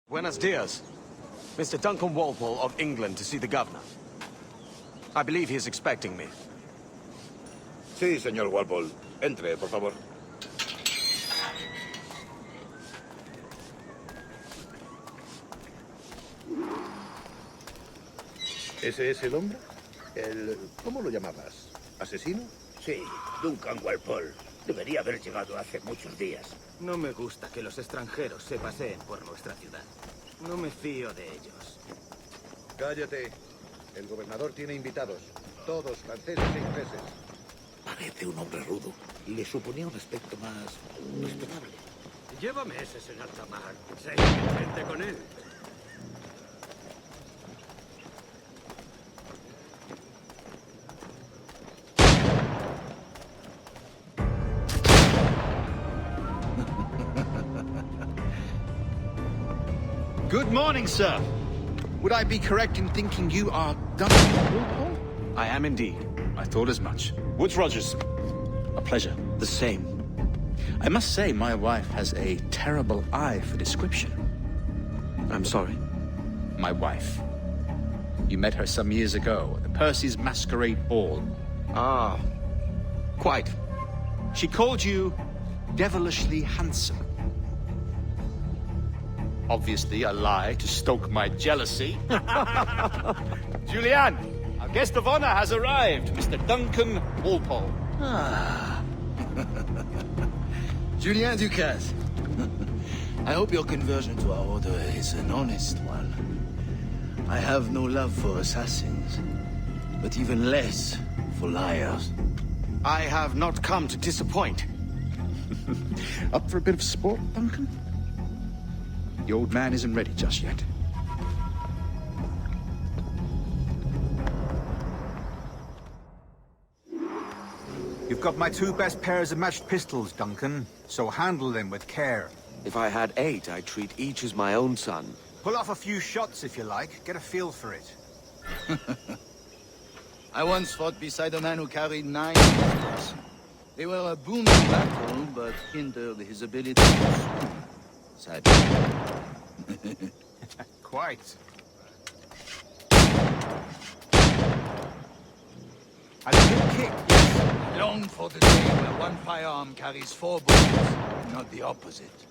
Buenos dias. Mr. Duncan Walpole of England to see the governor. I believe he is expecting me. Sí, señor Walpole. Entre, por favor. ¿Ese es el hombre? ¿Cómo lo llamabas? ¿Asesino? Sí, Duncan Walpole. Debería haber llegado hace muchos días. No me gusta que los extranjeros se paseen por nuestra ciudad. No me fío de ellos. Cállate. El gobernador tiene invitados. Todos franceses e ingleses. Parece un hombre rudo. Le suponía un aspecto más respetable. Llévame ese en alta mar. Sé gente con él. Good morning, sir. Would I be correct in thinking you are Duncan Walpole? I am indeed. I thought as much. Woods Rogers. A pleasure. The same. I must say, my wife has a terrible eye for description. I'm sorry. My wife. You met her some years ago at the Percy's Masquerade Ball. Ah, quite. She called you devilishly handsome. Obviously a lie to stoke my jealousy. Julianne, our guest of honor has arrived, Mr. Duncan Walpole. Ah. Julien Ducasse. I hope your conversion to our order is an honest one. I have no love for assassins, but even less for liars. I have not come to disappoint. Up for a bit of sport, Duncan? The old man isn't ready just yet. You've got my two best pairs of matched pistols, Duncan, so handle them with care. If I had 8, I'd treat each as my own son. Pull off a few shots if you like, get a feel for it. I once fought beside a man who carried 9 pistols. They were a boon in battle, but hindered his ability to swim. Sadly. Quite. A good kick, yes. Long for the day where one firearm carries 4 bullets, not the opposite.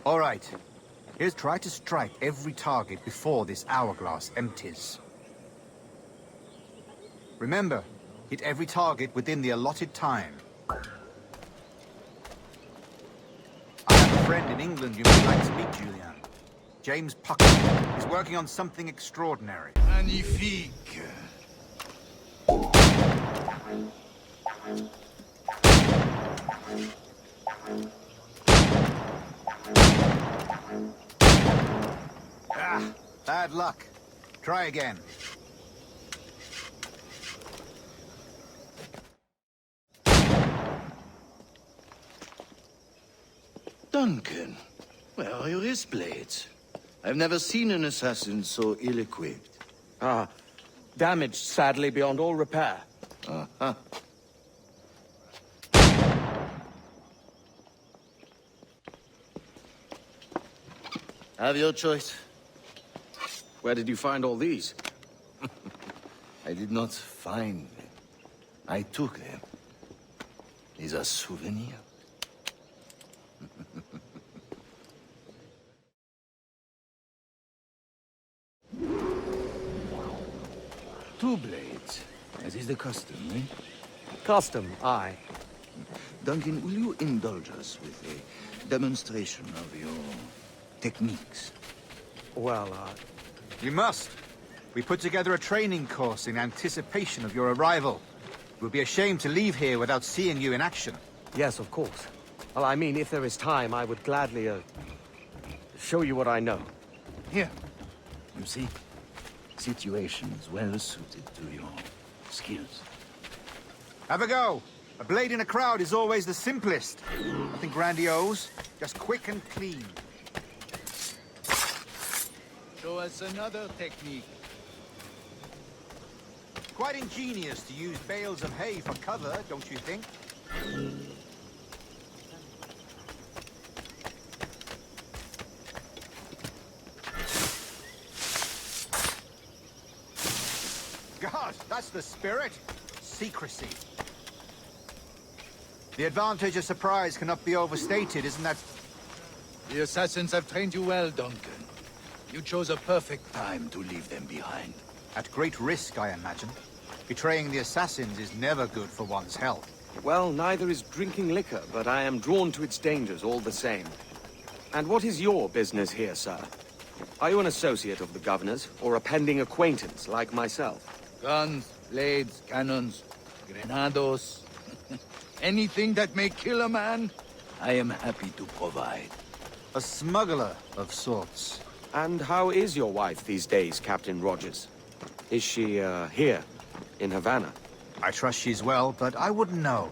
All right. Here's try to strike every target before this hourglass empties. Remember, hit every target within the allotted time. I have a friend in England you may like to meet, Julian. James Pucker. He's working on something extraordinary. Magnifique. Ah, bad luck. Try again. Duncan, where are your wrist blades? I've never seen an assassin so ill-equipped. Ah, damaged sadly beyond all repair. Uh-huh. Have your choice. Where did you find all these? I did not find them. I took them. Is a souvenir. Two blades, as is the custom, eh? Custom, aye. Duncan, will you indulge us with a demonstration of your techniques? Well, You must. We put together a training course in anticipation of your arrival. It would be a shame to leave here without seeing you in action. yes, of course. Well, I mean, if there is time, I would gladly, show you what I know. Here. You see? Situations well suited to your skills. Have a go. A blade in a crowd is always the simplest. Nothing grandiose, just quick and clean. Show us another technique. Quite ingenious to use bales of hay for cover, don't you think? God, that's the spirit. Secrecy. The advantage of surprise cannot be overstated, isn't that? The assassins have trained you well, Duncan. You chose a perfect time to leave them behind. At great risk, I imagine. Betraying the assassins is never good for one's health. Well, neither is drinking liquor, but I am drawn to its dangers all the same. And what is your business here, sir? Are you an associate of the governor's, or a pending acquaintance like myself? Guns, blades, cannons, grenados. Anything that may kill a man, I am happy to provide. A smuggler of sorts. And how is your wife these days, Captain Rogers? Is she, here, in Havana? I trust she's well, but I wouldn't know.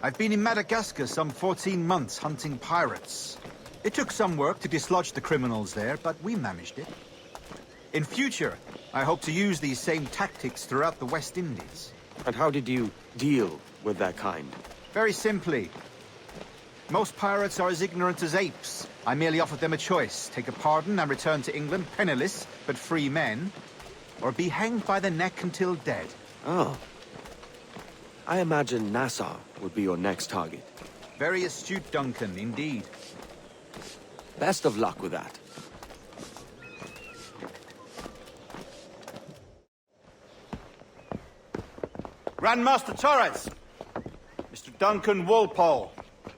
I've been in Madagascar some 14 months hunting pirates. It took some work to dislodge the criminals there, but we managed it. In future, I hope to use these same tactics throughout the West Indies. And how did you deal with that kind? Very simply. Most pirates are as ignorant as apes. I merely offered them a choice. Take a pardon and return to England penniless, but free men. Or be hanged by the neck until dead. Oh. I imagine Nassau would be your next target. Very astute, Duncan, indeed. Best of luck with that. Grandmaster Torres! Mr. Duncan Walpole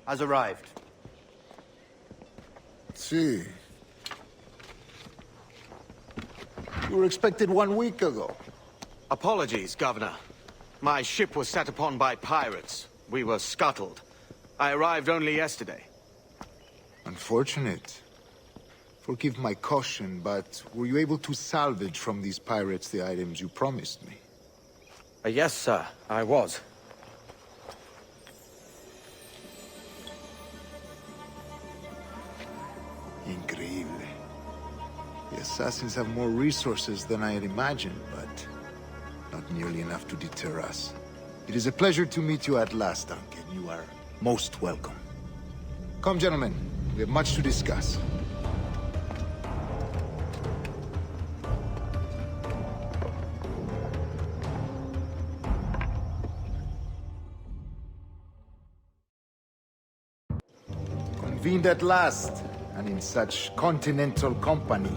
has arrived. See. You were expected 1 week ago. Apologies, Governor. My ship was set upon by pirates. We were scuttled. I arrived only yesterday. Unfortunate. Forgive my caution, but were you able to salvage from these pirates the items you promised me? Yes, sir, I was. Increíble. The assassins have more resources than I had imagined, but not nearly enough to deter us. It is a pleasure to meet you at last, Duncan. You are most welcome. Come, gentlemen. We have much to discuss. Convened at last, and in such continental company.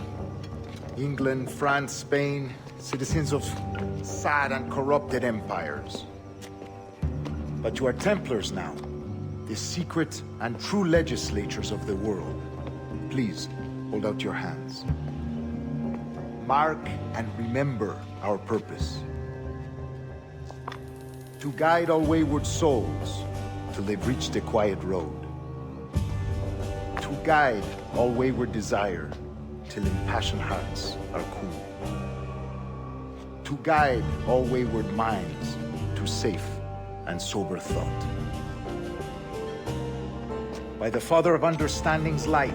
England, France, Spain, citizens of sad and corrupted empires. But you are Templars now, the secret and true legislators of the world. Please, hold out your hands. Mark and remember our purpose. To guide all wayward souls till they've reached the quiet road. To guide all wayward desire till impassioned hearts are cool. To guide all wayward minds to safe and sober thought. By the Father of Understanding's light,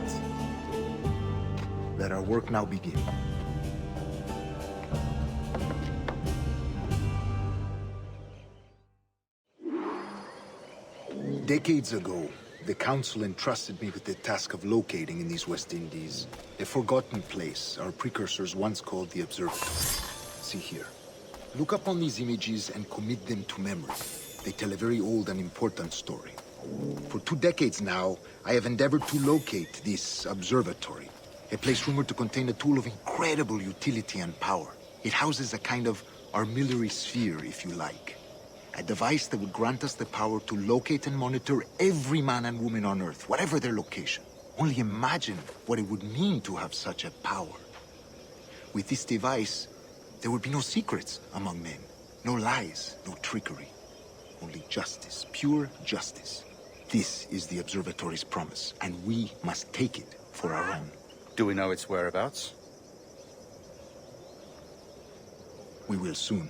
let our work now begin. Decades ago, the Council entrusted me with the task of locating in these West Indies a forgotten place our precursors once called the Observatory. See here. Look upon these images and commit them to memory. They tell a very old and important story. For 2 decades now, I have endeavored to locate this observatory, a place rumored to contain a tool of incredible utility and power. It houses a kind of armillary sphere, if you like. A device that would grant us the power to locate and monitor every man and woman on Earth, whatever their location. Only imagine what it would mean to have such a power. With this device, there would be no secrets among men. No lies, no trickery. Only justice, pure justice. This is the observatory's promise, and we must take it for our own. Do we know its whereabouts? We will soon.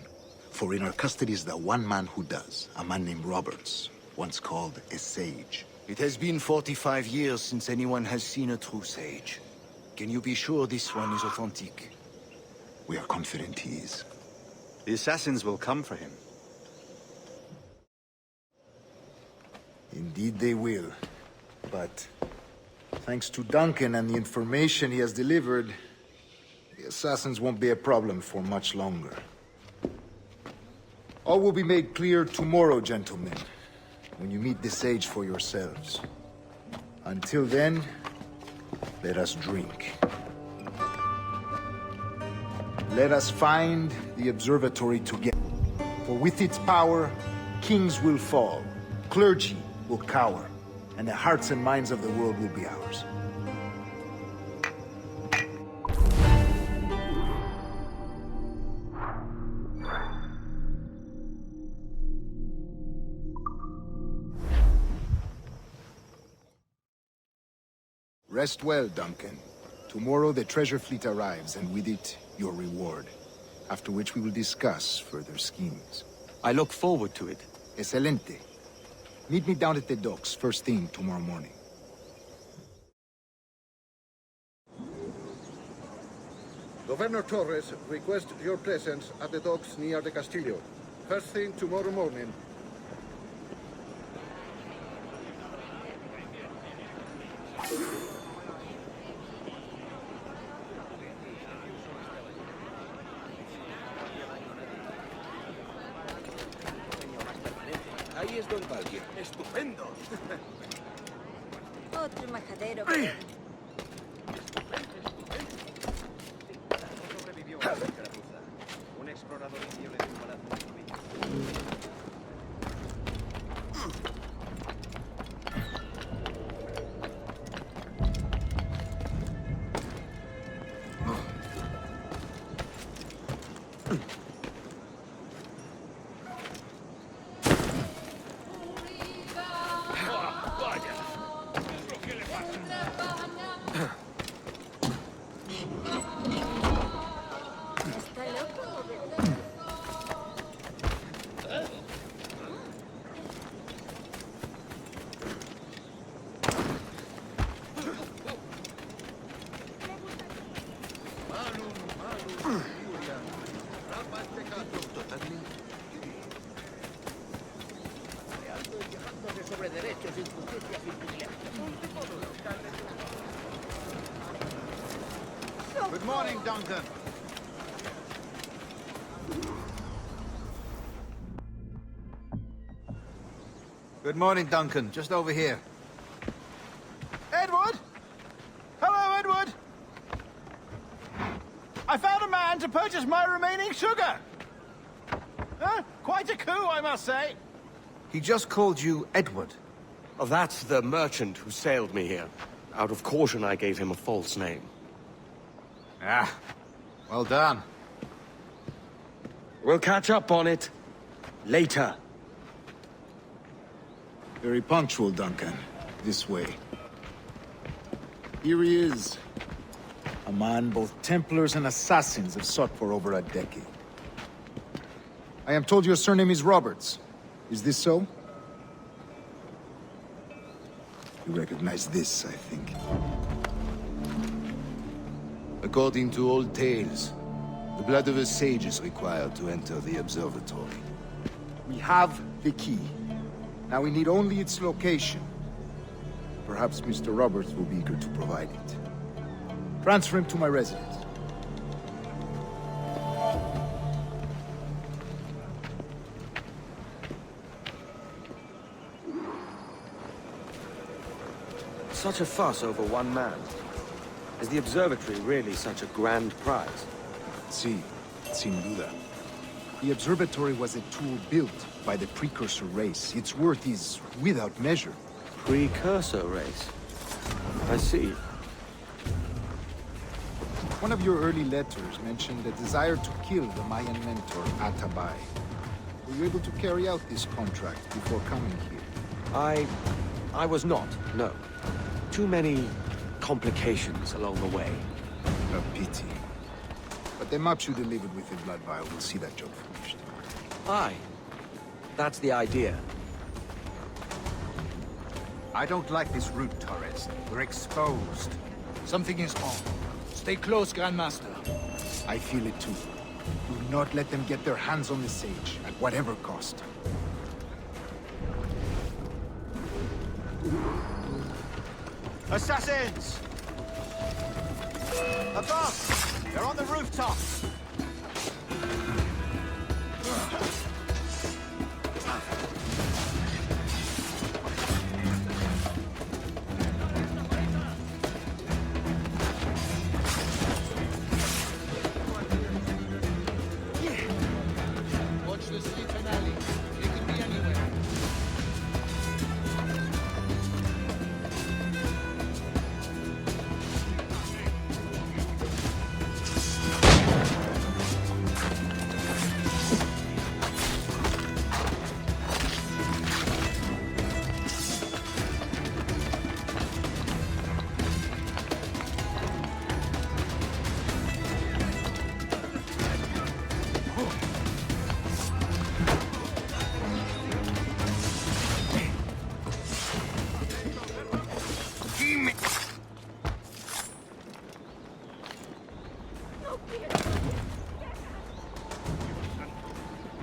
For in our custody is the one man who does, a man named Roberts, once called a sage. It has been 45 years since anyone has seen a true sage. Can you be sure this one is authentic? We are confident he is. The assassins will come for him. Indeed they will. But thanks to Duncan and the information he has delivered, the assassins won't be a problem for much longer. All will be made clear tomorrow, gentlemen, when you meet the sage for yourselves. Until then, let us drink. Let us find the observatory together. For with its power, kings will fall, clergy will cower, and the hearts and minds of the world will be ours. Rest well, Duncan. Tomorrow the treasure fleet arrives, and with it, your reward. After which we will discuss further schemes. I look forward to it. Excelente. Meet me down at the docks first thing tomorrow morning. Governor Torres requests your presence at the docks near the Castillo. First thing tomorrow morning. Ahí es Don Blackbeard. ¡Estupendo! Otro majadero. Sobrevivió a la escaramuza. Un explorador indio le dio un balazo en el tobillo. Good morning, Duncan. Good morning, Duncan. Just over here. Edward? Hello, Edward. I found a man to purchase my remaining sugar. Huh? Quite a coup, I must say. He just called you Edward. Oh, that's the merchant who sailed me here. Out of caution, I gave him a false name. Ah, well done. We'll catch up on it later. Very punctual, Duncan. This way. Here he is. A man both Templars and assassins have sought for over a decade. I am told your surname is Roberts. Is this so? You recognize this, I think. According to old tales, the blood of a sage is required to enter the observatory. We have the key. Now we need only its location. Perhaps Mr. Roberts will be eager to provide it. Transfer him to my residence. Such a fuss over one man. Is the observatory really such a grand prize? Si, sin duda. The observatory was a tool built by the precursor race. Its worth is without measure. Precursor race? I see. One of your early letters mentioned a desire to kill the Mayan mentor, Atabay. Were you able to carry out this contract before coming here? I was not, no. Too many complications along the way. A pity. But the maps you delivered with the blood vial will see that job finished. Aye. That's the idea. I don't like this route, Torres. We're exposed. Something is wrong. Stay close, Grandmaster. I feel it too. Do not let them get their hands on the sage, at whatever cost. Assassins! Above! They're on the rooftop! Watch the sleeping alley. It could be anywhere.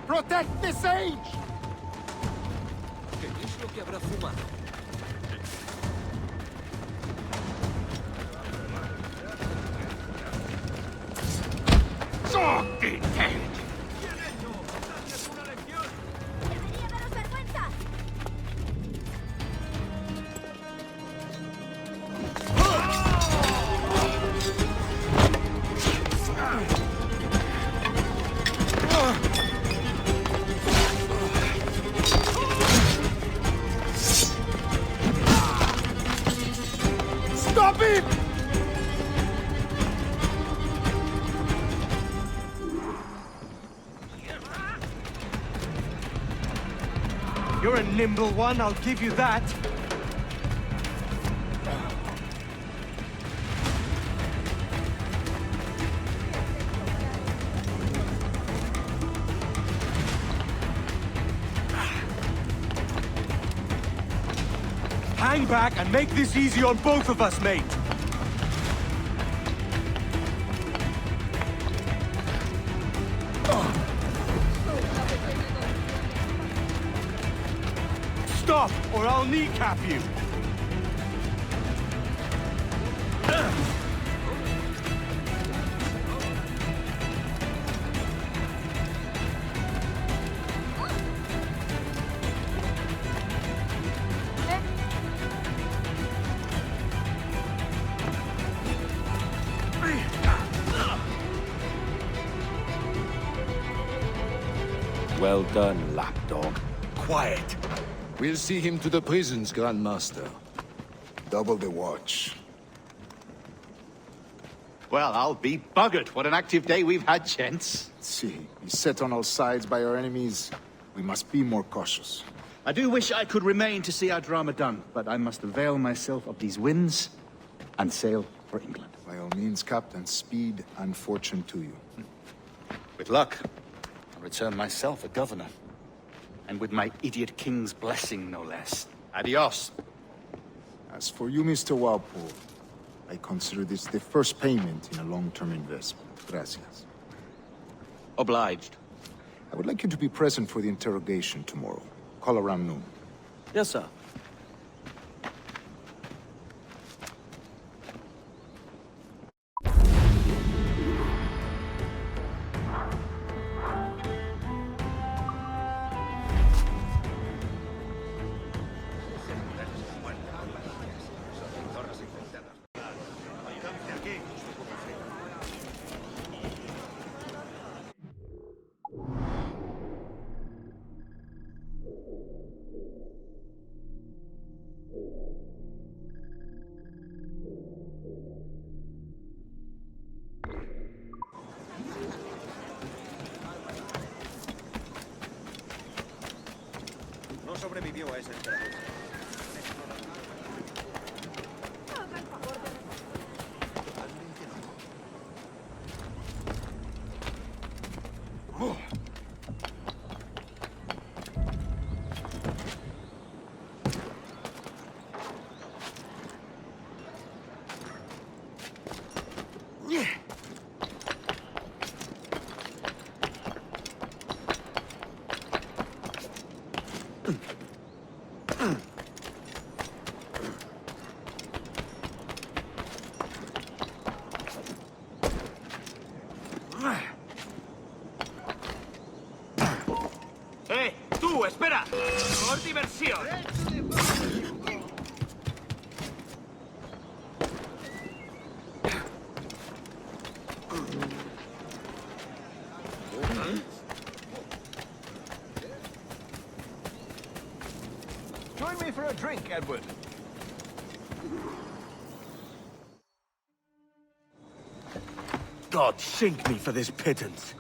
Protect the sage! ¿Qué es lo que habrá fumado? Stop him! You're a nimble one, I'll give you that. Hang back and make this easy on both of us, mate. Stop, or I'll kneecap you. Well done, lapdog. Quiet. We'll see him to the prisons, Grandmaster. Double the watch. Well, I'll be buggered. What an active day we've had, gents. See, beset on all sides by our enemies, we must be more cautious. I do wish I could remain to see our drama done, but I must avail myself of these winds and sail for England. By all means, Captain, speed and fortune to you. With luck, I'll return myself a governor. And with my idiot king's blessing, no less. Adios. As for you, Mr. Walpole, I consider this the first payment in a long-term investment. Gracias. Obliged. I would like you to be present for the interrogation tomorrow. Call around noon. Yes, sir. sobrevivió a esa temperatura. ¡Tú, espera! ¡Por diversión! Join me for a drink, Edward. God sink me for this pittance.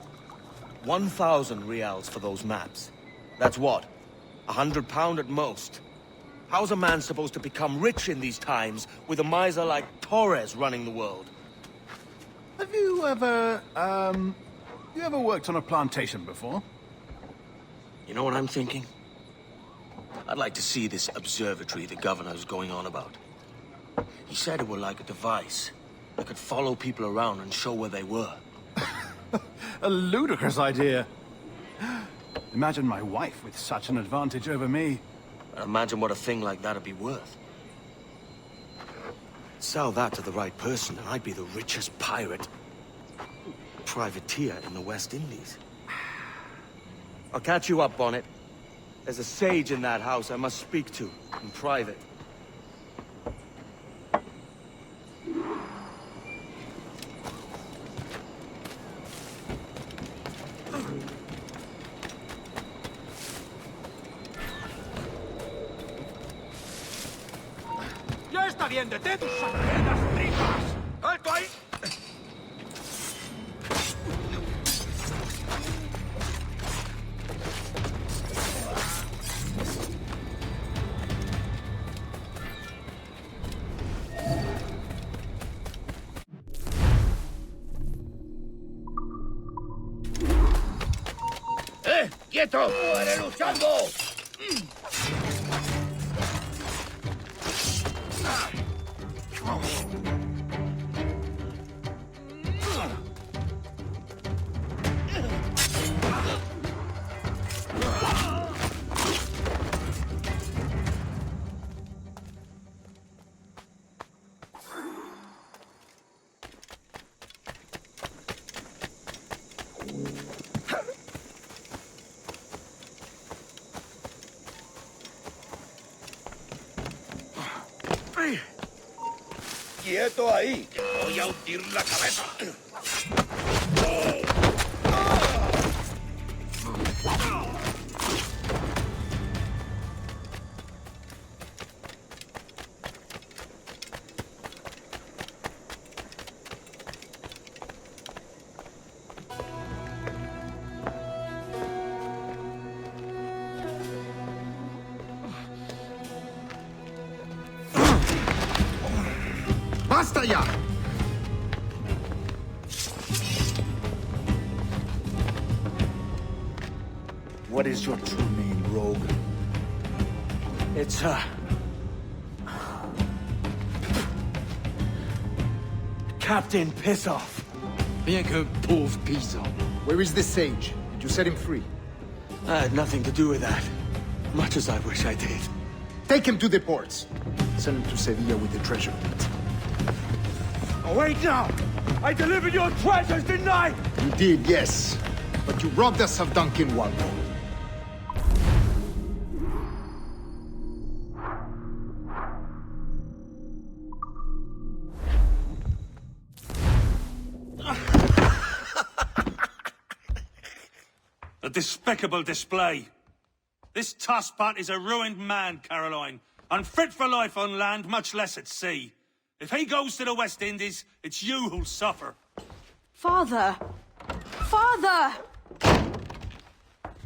1,000 reals for those maps. That's what? £100 at most. How's a man supposed to become rich in these times with a miser like Torres running the world? Have you ever worked on a plantation before? You know what I'm thinking? I'd like to see this observatory the governor's going on about. He said it were like a device that could follow people around and show where they were. A ludicrous idea. Imagine my wife with such an advantage over me. Imagine what a thing like that'd be worth. Sell that to the right person and I'd be the richest pirate. Privateer in the West Indies. I'll catch you up, Bonnet. There's a sage in that house I must speak to, in private. ¡Ya está bien! ¡Detén tus sangrientas tripas! ¡Alto ahí! ¡Quieto! ¡Muere luchando! ¡Quieto ahí! ¡Te voy a hundir la cabeza! ¡Basta ya! What is your true name, rogue? It's, Captain Pissoff. Bien que pauvre paysan. Where is the sage? Did you set him free? I had nothing to do with that. Much as I wish I did. Take him to the ports. Send him to Sevilla with the treasure. Oh, wait now! I delivered your treasures, didn't I? You did, yes. But you robbed us of Duncan Waldo. A despicable display. This tosspot is a ruined man, Caroline. Unfit for life on land, much less at sea. If he goes to the West Indies, it's you who'll suffer. Father! Father!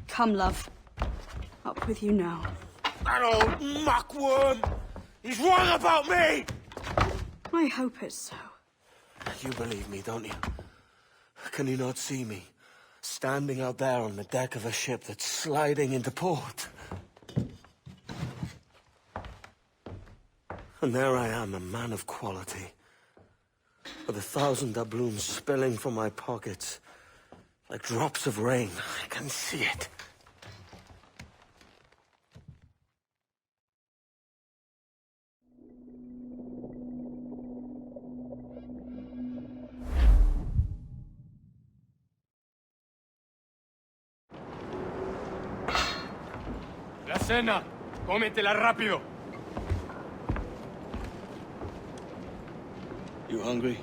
Come, love. Up with you now. That old muckworm! He's wrong about me! I hope it's so. You believe me, don't you? Can you not see me? Standing out there on the deck of a ship that's sliding into port. And there I am, a man of quality. With 1,000 doubloons spilling from my pockets. Like drops of rain. I can see it. La cena. Cómetela rápido. You hungry?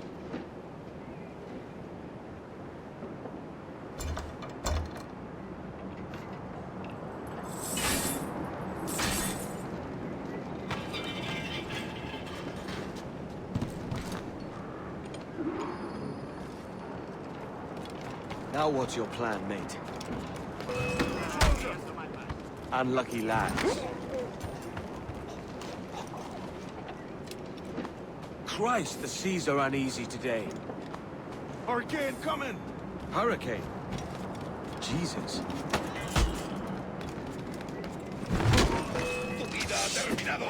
Now what's your plan, mate? Unlucky lads. Christ, the seas are uneasy today. Hurricane coming! Hurricane? Jesus. Tu vida ha terminado.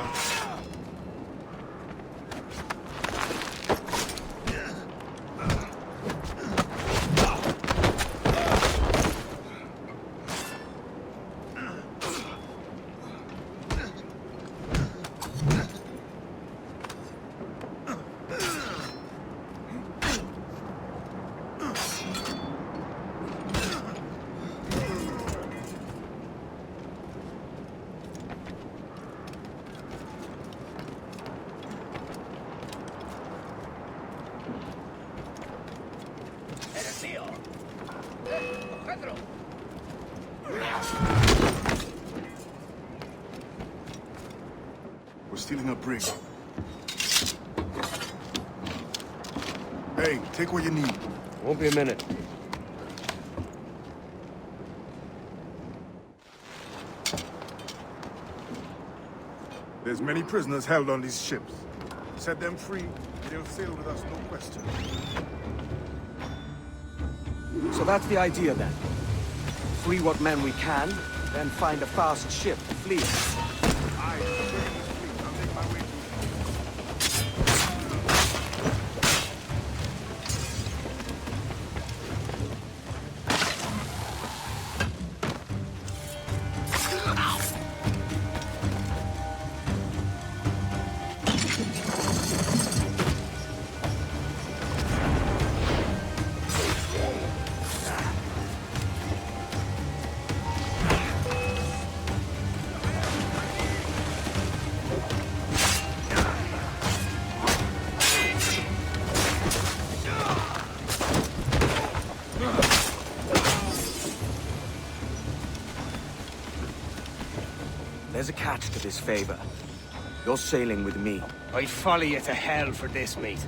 We're stealing a brig. Hey, take what you need. Won't be a minute. There's many prisoners held on these ships. Set them free, they'll sail with us, no question. So that's the idea then. Free what men we can, then find a fast ship to flee. Aye, the brig in this fleet. I'll make my way to it. There's a catch to this favor. You're sailing with me. I'd follow you to hell for this, mate.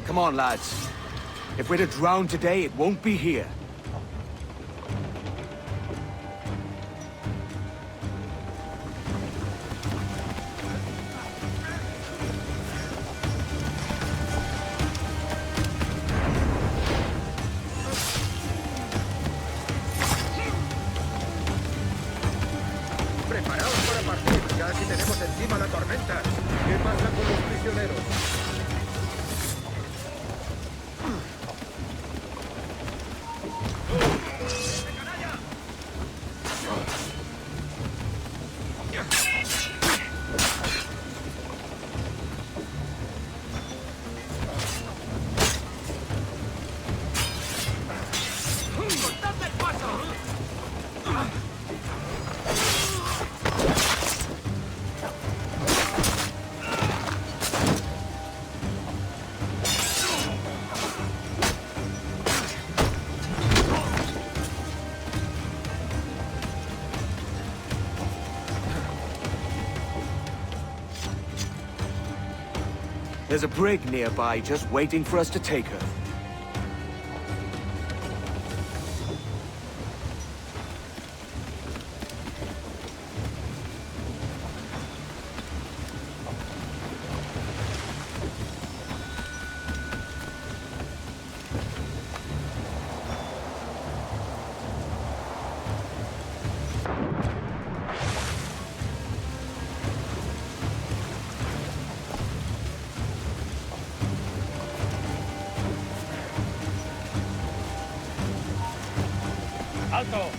Come on, lads. If we're to drown today, it won't be here. Preparaos para partir, ya casi tenemos encima la tormenta. ¿Qué pasa con los prisioneros? There's a brig nearby just waiting for us to take her. ¡Alto!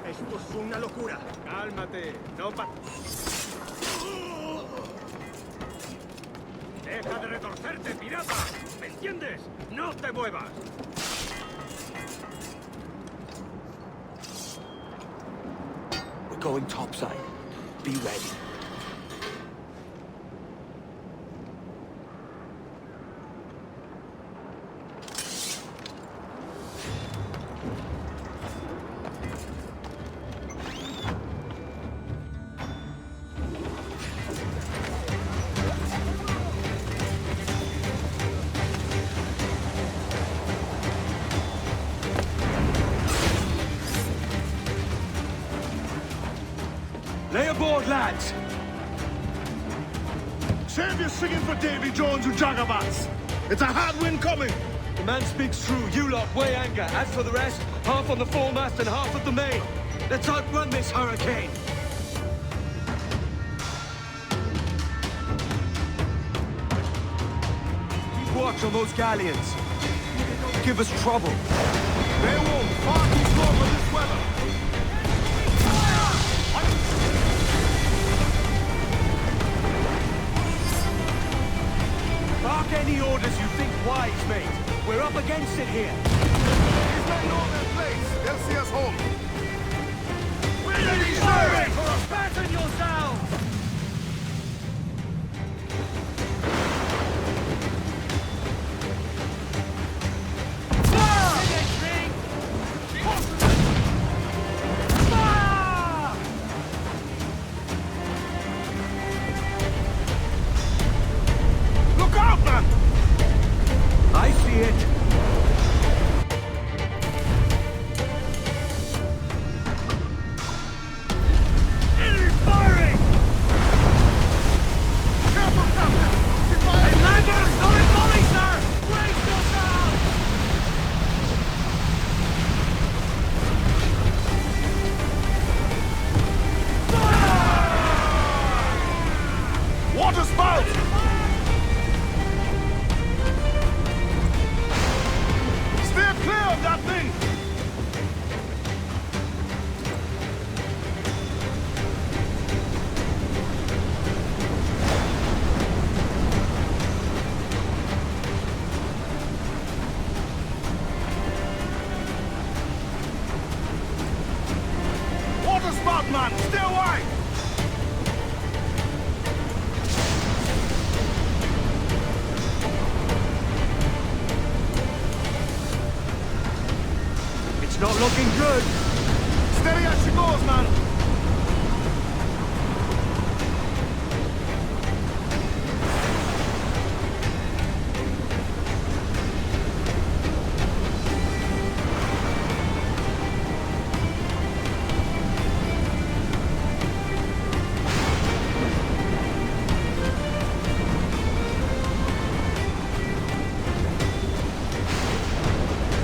Esto es una locura. Cálmate, no pa... ¡Deja de retorcerte, pirata! ¿Me entiendes? ¡No te muevas! We're going topside. Be ready. Lay aboard, lads! Save your singing for Davy Jones and Jagabats. It's a hard wind coming. The man speaks true. You lot weigh anchor. As for the rest, half on the foremast and half at the main. Let's outrun this hurricane. Keep watch on those galleons. Give us trouble. They won't. Far too slow for this weather. Bark any orders you think wise, mate. We're up against it here. These men know their place. They'll see us home. We're ready, sir! Fasten yourselves! Look out, man! I see it. Enemy firing! Careful, Captain! Hey, landers! Not in volley, sir! Brace yourselves! Water spout! Steer clear of that thing! Water spout, man! Stay wide! It's not looking good. Steady as she goes, man!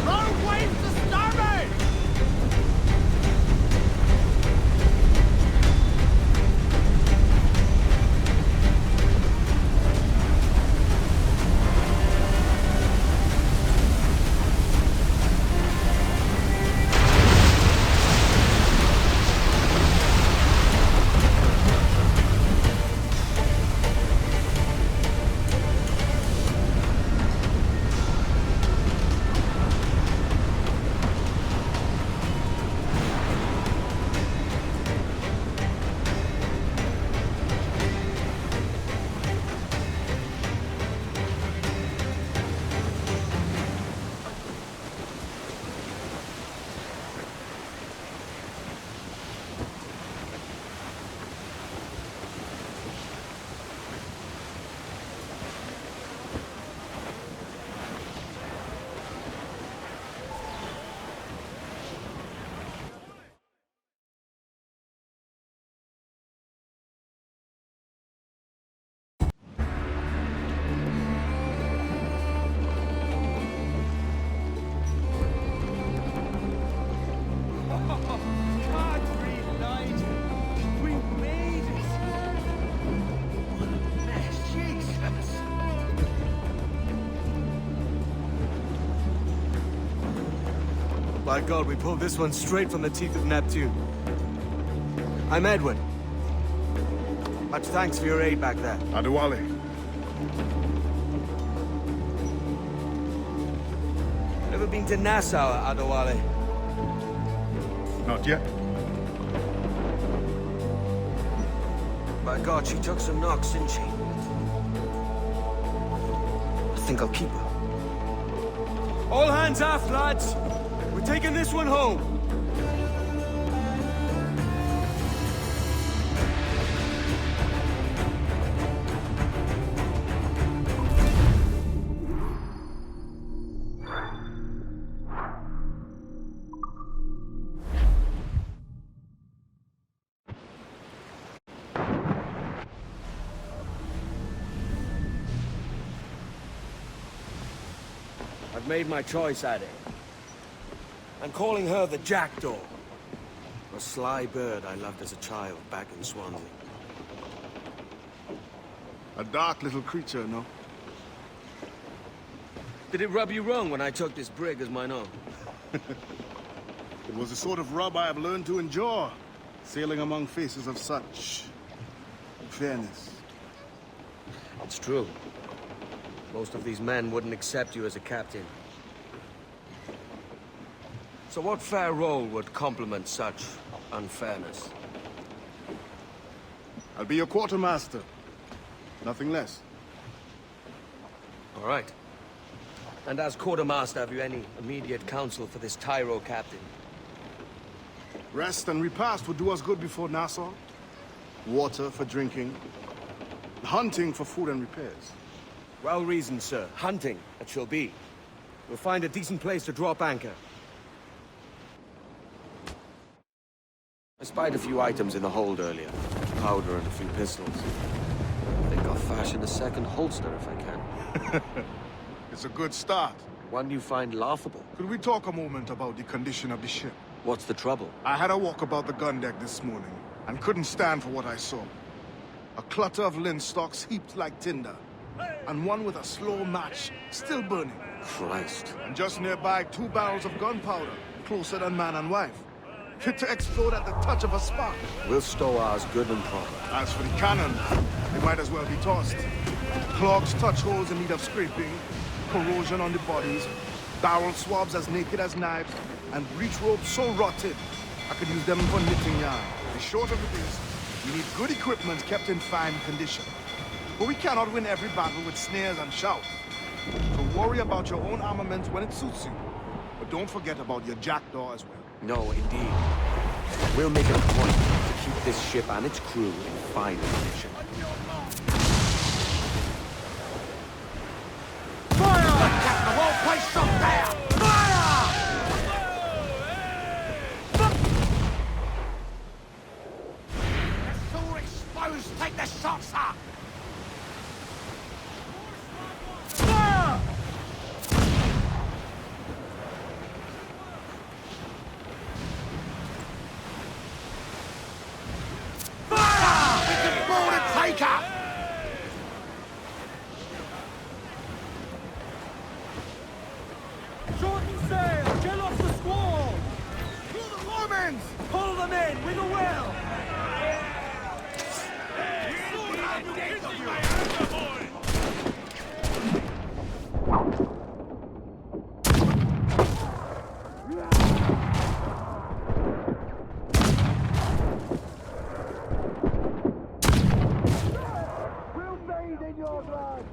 Run away to starboard! By God, we pulled this one straight from the teeth of Neptune. I'm Edward. Much thanks for your aid back there. Adewale. Ever been to Nassau, Adewale? Not yet. By God, she took some knocks, didn't she? I think I'll keep her. All hands aft, lads! We're taking this one home! I've made my choice, Addy. I'm calling her the Jackdaw. A sly bird I loved as a child back in Swansea. A dark little creature, no? Did it rub you wrong when I took this brig as mine own? It was the sort of rub I have learned to endure, sailing among faces of such fairness. It's true. Most of these men wouldn't accept you as a captain. So what fair role would complement such unfairness? I'll be your quartermaster. Nothing less. All right. And as quartermaster, have you any immediate counsel for this tyro captain? Rest and repast would do us good before Nassau. Water for drinking. Hunting for food and repairs. Well reasoned, sir. Hunting, it shall be. We'll find a decent place to drop anchor. I spied a few items in the hold earlier. Powder and a few pistols. I think I'll fashion a second holster if I can. It's a good start. One you find laughable. Could we talk a moment about the condition of the ship? What's the trouble? I had a walk about the gun deck this morning, and couldn't stand for what I saw. A clutter of linstocks heaped like tinder, and one with a slow match still burning. Christ. And just nearby, 2 barrels of gunpowder, closer than man and wife. Fit to explode at the touch of a spark. We'll stow ours good and proper. As for the cannon, they might as well be tossed. Clogs touch holes in need of scraping, corrosion on the bodies, barrel swabs as naked as knives, and breech ropes so rotted, I could use them for knitting yarn. The short of it is, we need good equipment kept in fine condition. But we cannot win every battle with snares and shouts. So worry about your own armament when it suits you. But don't forget about your jackdaw as well. No, indeed. We'll make it a point to keep this ship and its crew in fine condition. Captain, the whole place shut down! It's all exposed! Take the shots up! Shorten sail! Get off the squall! Pull the foremen! Pull them in with a will! We'll bathe in your blood!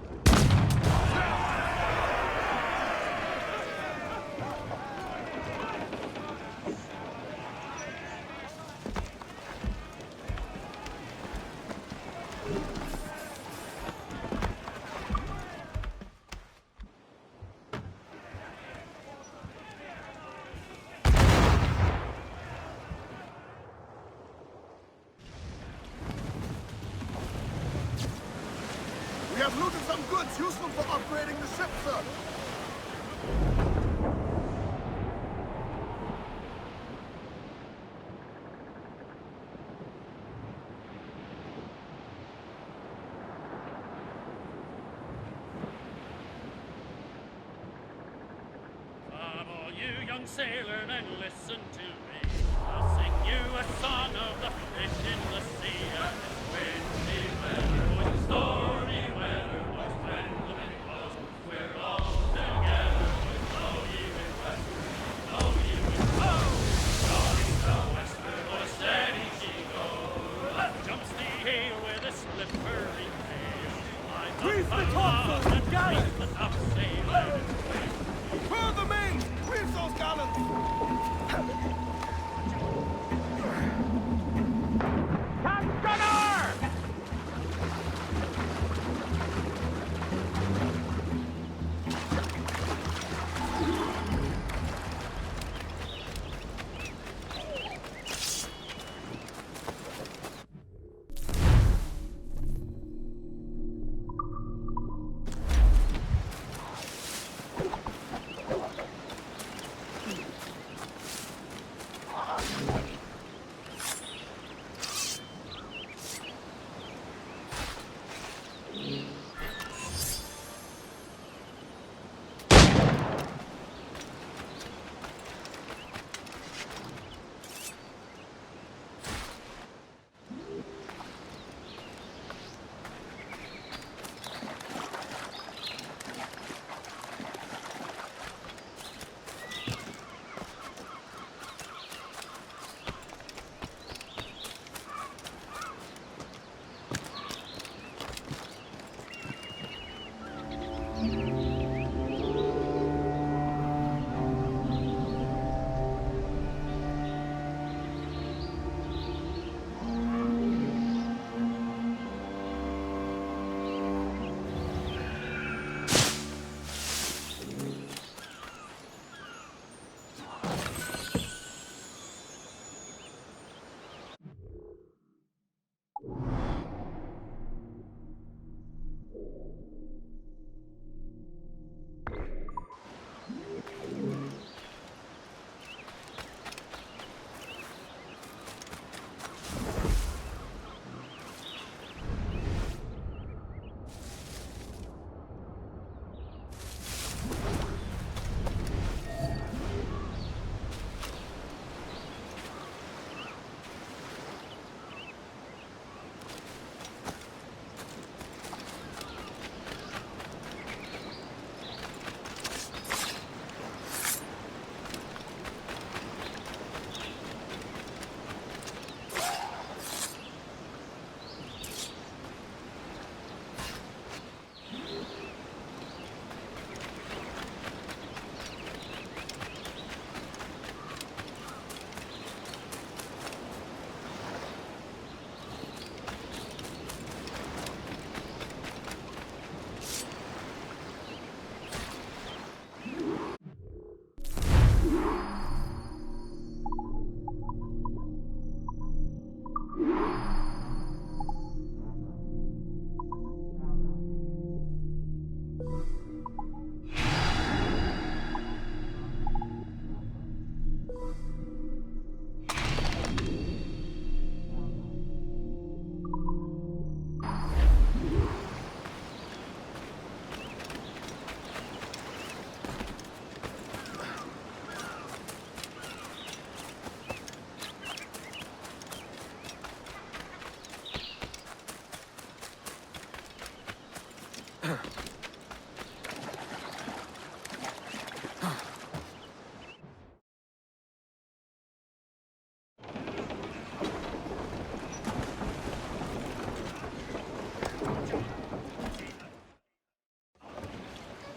We have looted some goods useful for upgrading the ship, sir. Come on, you young sailor, then listen to me. I'll sing you a song of the fish in the sea and its windy weather, boys, stormy weather, boys, pendulum blows. We're all together, boys, blow ye with westward, blow ye with blow. Going to westward, boys, steady she goes. Up jumps the heel with a slippery tail. Grease the topsails and gallants! The topsail and its Furl the main! Grease those gallants!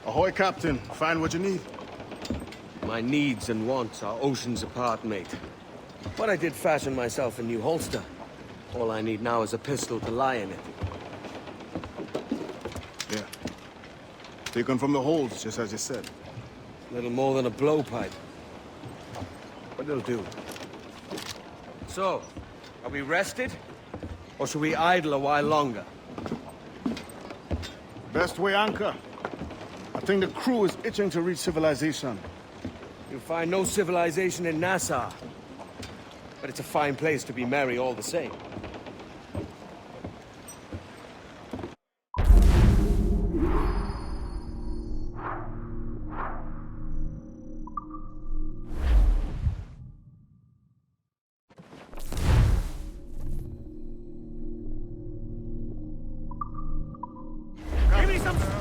Ahoy, Captain. Find what you need. My needs and wants are oceans apart, mate. But I did fashion myself a new holster. All I need now is a pistol to lie in it. Yeah. Taken from the holds, just as you said. Little more than a blowpipe. But it'll do. So, are we rested? Or should we idle a while longer? Best way anchor. I think the crew is itching to reach civilization. You'll find no civilization in Nassau. But it's a fine place to be merry all the same. them